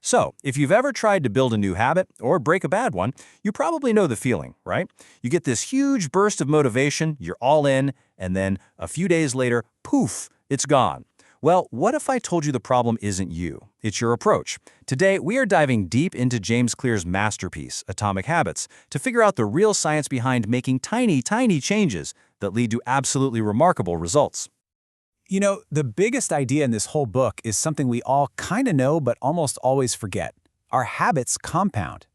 So, if you've ever tried to build a new habit or break a bad one, you probably know the feeling, right? You get this huge burst of motivation, you're all in, and then a few days later, poof, it's gone. Well, what if I told you the problem isn't you? It's your approach. Today, we are diving deep into James Clear's masterpiece, Atomic Habits, to figure out the real science behind making tiny, tiny changes that lead to absolutely remarkable results. You know, the biggest idea in this whole book is something we all kind of know but almost always forget. Our habits compound.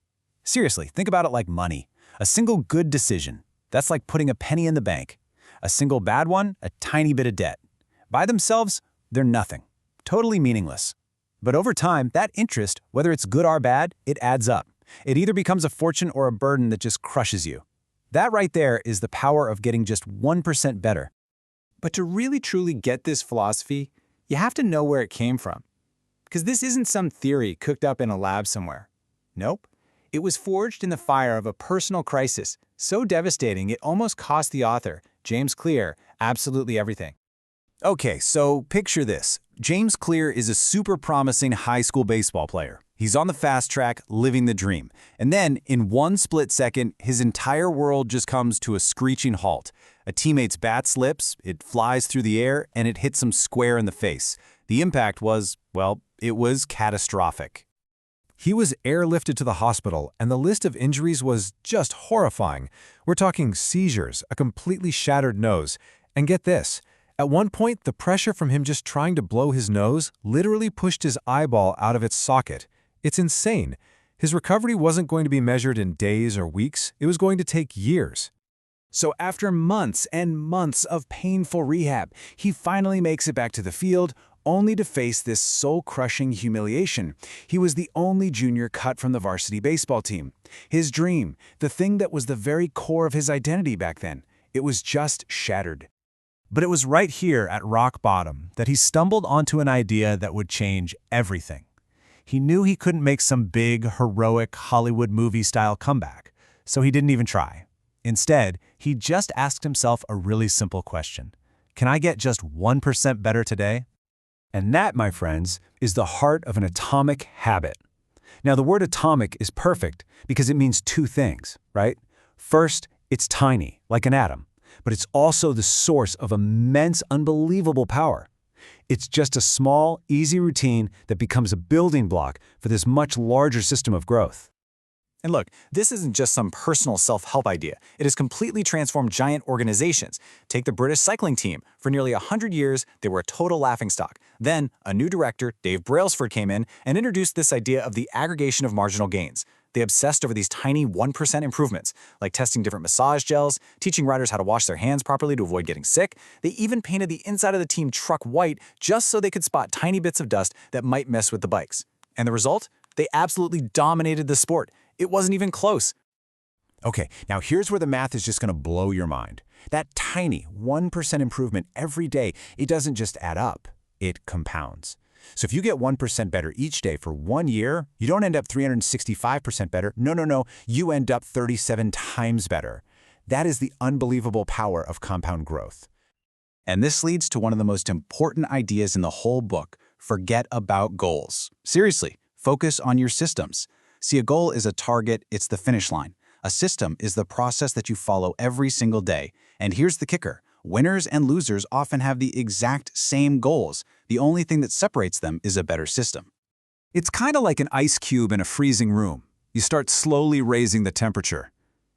Seriously, think about it like money. A single good decision, that's like putting a penny in the bank. A single bad one, a tiny bit of debt. By themselves, they're nothing. Totally meaningless. But over time, that interest, whether it's good or bad, it adds up. It either becomes a fortune or a burden that just crushes you. That right there is the power of getting just 1% better. But to really truly get this philosophy, you have to know where it came from. Because this isn't some theory cooked up in a lab somewhere. Nope. It was forged in the fire of a personal crisis, so devastating it almost cost the author, James Clear, absolutely everything. Okay, so picture this. James Clear is a super promising high school baseball player. He's on the fast track, living the dream. And then, in one split second, his entire world just comes to a screeching halt. A teammate's bat slips, it flies through the air, and it hits him square in the face. The impact was, well, it was catastrophic. He was airlifted to the hospital, and the list of injuries was just horrifying. We're talking seizures, a completely shattered nose, and get this. At one point, the pressure from him just trying to blow his nose literally pushed his eyeball out of its socket. It's insane. His recovery wasn't going to be measured in days or weeks. It was going to take years. So after months and months of painful rehab, he finally makes it back to the field, only to face this soul-crushing humiliation. He was the only junior cut from the varsity baseball team. His dream, the thing that was the very core of his identity back then, it was just shattered. But it was right here at rock bottom that he stumbled onto an idea that would change everything. He knew he couldn't make some big, heroic Hollywood movie-style comeback, so he didn't even try. Instead, he just asked himself a really simple question. Can I get just 1% better today? And that, my friends, is the heart of an atomic habit. Now, the word atomic is perfect because it means two things, right? First, it's tiny, like an atom, but it's also the source of immense, unbelievable power. It's just a small, easy routine that becomes a building block for this much larger system of growth. And look, this isn't just some personal self-help idea. It has completely transformed giant organizations. Take the British cycling team. For nearly 100 years, they were a total laughingstock. Then, a new director, Dave Brailsford, came in and introduced this idea of the aggregation of marginal gains. They obsessed over these tiny 1% improvements, like testing different massage gels, teaching riders how to wash their hands properly to avoid getting sick. They even painted the inside of the team truck white just so they could spot tiny bits of dust that might mess with the bikes. And the result? They absolutely dominated the sport. It wasn't even close. Okay, now here's where the math is just going to blow your mind. That tiny 1% improvement every day, it doesn't just add up, it compounds. So if you get 1% better each day for 1 year, you don't end up 365% better. No, you end up 37 times better. That is the unbelievable power of compound growth. And this leads to one of the most important ideas in the whole book. Forget about goals. Seriously, focus on your systems. See, a goal is a target, it's the finish line. A system is the process that you follow every single day. And here's the kicker. Winners and losers often have the exact same goals. The only thing that separates them is a better system. It's kind of like an ice cube in a freezing room. You start slowly raising the temperature.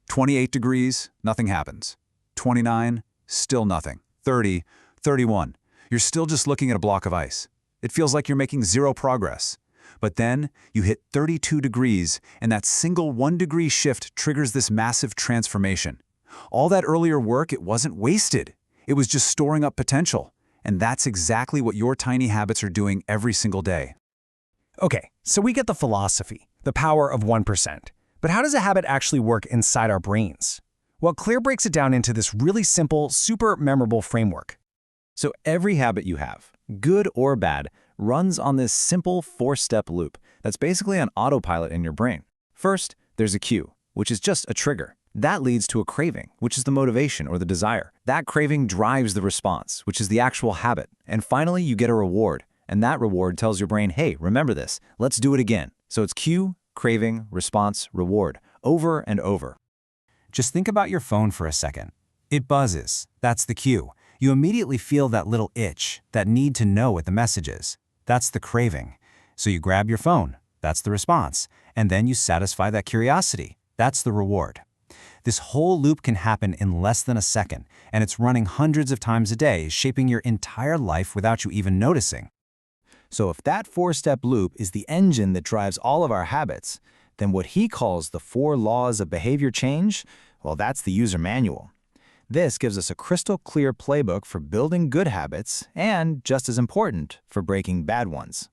28 degrees, nothing happens. 29, still nothing. 30, 31. You're still just looking at a block of ice. It feels like you're making zero progress. But then you hit 32 degrees, and that single 1-degree shift triggers this massive transformation. All that earlier work, it wasn't wasted. It was just storing up potential. And that's exactly what your tiny habits are doing every single day. Okay, so we get the philosophy, the power of 1%. But how does a habit actually work inside our brains? Well, Clear breaks it down into this really simple, super memorable framework. So every habit you have, good or bad, runs on this simple 4-step loop that's basically on autopilot in your brain. First, there's a cue, which is just a trigger. That leads to a craving, which is the motivation or the desire. That craving drives the response, which is the actual habit. And finally, you get a reward. And that reward tells your brain, hey, remember this, let's do it again. So it's cue, craving, response, reward, over and over. Just think about your phone for a second. It buzzes. That's the cue. You immediately feel that little itch, that need to know what the message is. That's the craving. So you grab your phone. That's the response. And then you satisfy that curiosity. That's the reward. This whole loop can happen in less than a second, and it's running hundreds of times a day, shaping your entire life without you even noticing. So if that four-step loop is the engine that drives all of our habits, then what he calls the 4 laws of behavior change, well, that's the user manual. This gives us a crystal clear playbook for building good habits and, just as important, for breaking bad ones.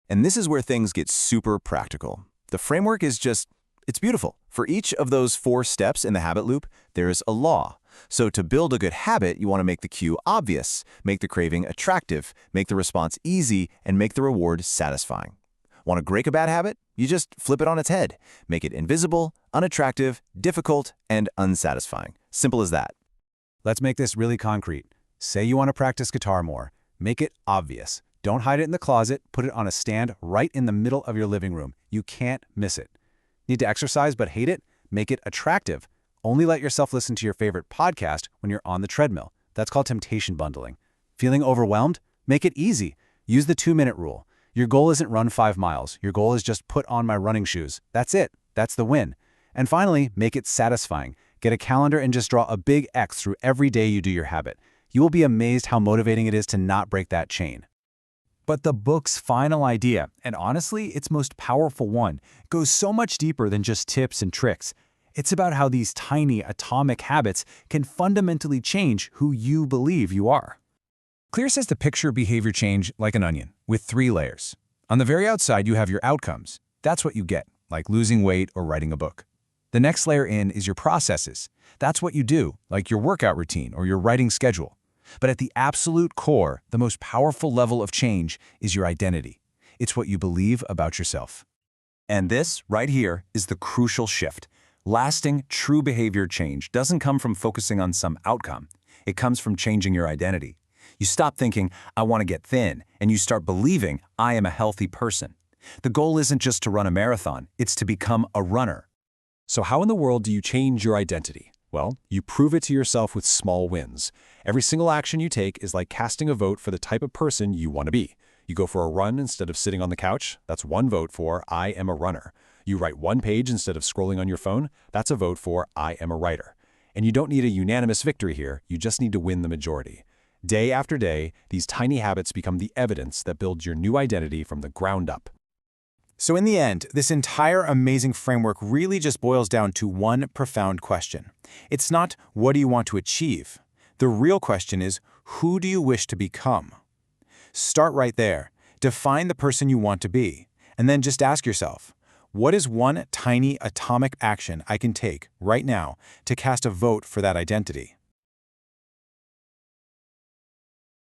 And this is where things get super practical. The framework is it's beautiful. For each of those 4 steps in the habit loop, there is a law. So to build a good habit, you want to make the cue obvious, make the craving attractive, make the response easy, and make the reward satisfying. Want to break a bad habit? You just flip it on its head. Make it invisible, unattractive, difficult, and unsatisfying. Simple as that. Let's make this really concrete. Say you want to practice guitar more. Make it obvious. Don't hide it in the closet. Put it on a stand right in the middle of your living room. You can't miss it. Need to exercise but hate it? Make it attractive. Only let yourself listen to your favorite podcast when you're on the treadmill. That's called temptation bundling. Feeling overwhelmed? Make it easy. Use the 2-minute rule. Your goal isn't run 5 miles. Your goal is just put on my running shoes. That's it. That's the win. And finally, make it satisfying. Get a calendar and just draw a big X through every day you do your habit. You will be amazed how motivating it is to not break that chain. But the book's final idea, and honestly, its most powerful one, goes so much deeper than just tips and tricks. It's about how these tiny atomic habits can fundamentally change who you believe you are. Clear says to picture behavior change like an onion, with 3 layers. On the very outside, you have your outcomes. That's what you get, like losing weight or writing a book. The next layer in is your processes. That's what you do, like your workout routine or your writing schedule. But at the absolute core, the most powerful level of change is your identity. It's what you believe about yourself. And this, right here, is the crucial shift. Lasting, true behavior change doesn't come from focusing on some outcome. It comes from changing your identity. You stop thinking, I want to get thin, and you start believing, I am a healthy person. The goal isn't just to run a marathon, it's to become a runner. So how in the world do you change your identity? Well, you prove it to yourself with small wins. Every single action you take is like casting a vote for the type of person you want to be. You go for a run instead of sitting on the couch. That's 1 vote for I am a runner. You write 1 page instead of scrolling on your phone. That's a vote for I am a writer. And you don't need a unanimous victory here. You just need to win the majority. Day after day, these tiny habits become the evidence that builds your new identity from the ground up. So in the end, this entire amazing framework really just boils down to one profound question. It's not, what do you want to achieve? The real question is, who do you wish to become? Start right there. Define the person you want to be. And then just ask yourself, what is one tiny atomic action I can take right now to cast a vote for that identity?